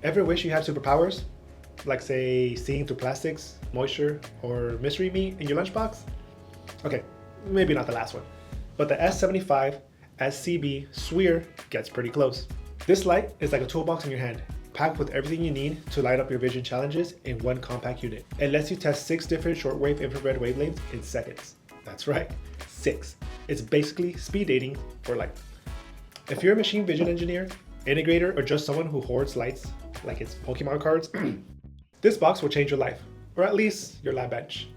Ever wish you had superpowers? Like say seeing through plastics, moisture, or mystery meat in your lunchbox? Okay, maybe not the last one, but the S75-SCB-SWIR gets pretty close. This light is like a toolbox in your hand, packed with everything you need to light up your vision challenges in one compact unit. It lets you test 6 different shortwave infrared wavelengths in seconds. That's right, 6. It's basically speed dating for light. If you're a machine vision engineer, integrator, or just someone who hoards lights like it's Pokemon cards, this box will change your life, or at least your lab bench.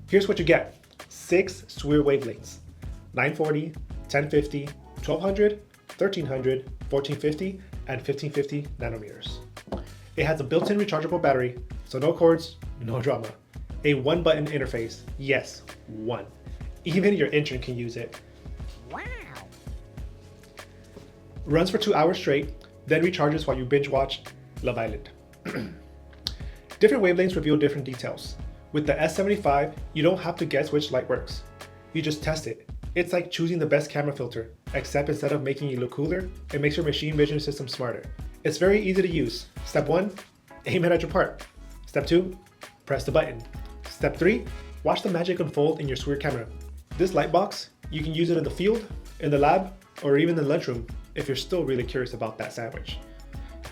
Here's what you get. 6 SWIR wavelengths, 940, 1050, 1200, 1300, 1450, and 1550 nanometers. It has a built-in rechargeable battery, so no cords, no drama. A one-button interface, yes, one. Even your intern can use it. Wow. Runs for 2 hours straight, then recharges while you binge watch Love Island. Different wavelengths reveal different details. With the S75, you don't have to guess which light works. You just test it. It's like choosing the best camera filter, except instead of making you look cooler, it makes your machine vision system smarter. It's very easy to use. Step 1, aim it at your part. Step 2, press the button. Step 3, watch the magic unfold in your SWIR camera. This light box, you can use it in the field, in the lab, or even in the lunchroom if you're still really curious about that sandwich.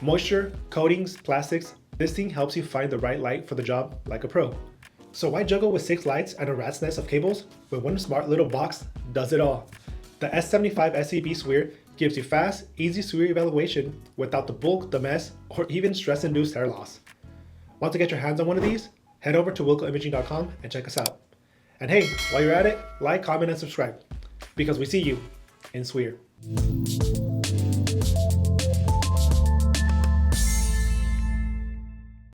Moisture, coatings, plastics, this thing helps you find the right light for the job like a pro. So why juggle with 6 lights and a rat's nest of cables when one smart little box does it all? The S75-SCB-SWIR gives you fast, easy SWIR evaluation without the bulk, the mess, or even stress-induced hair loss. Want to get your hands on one of these? Head over to wilcoimaging.com and check us out. And hey, while you're at it, like, comment, and subscribe, because we see you in SWIR.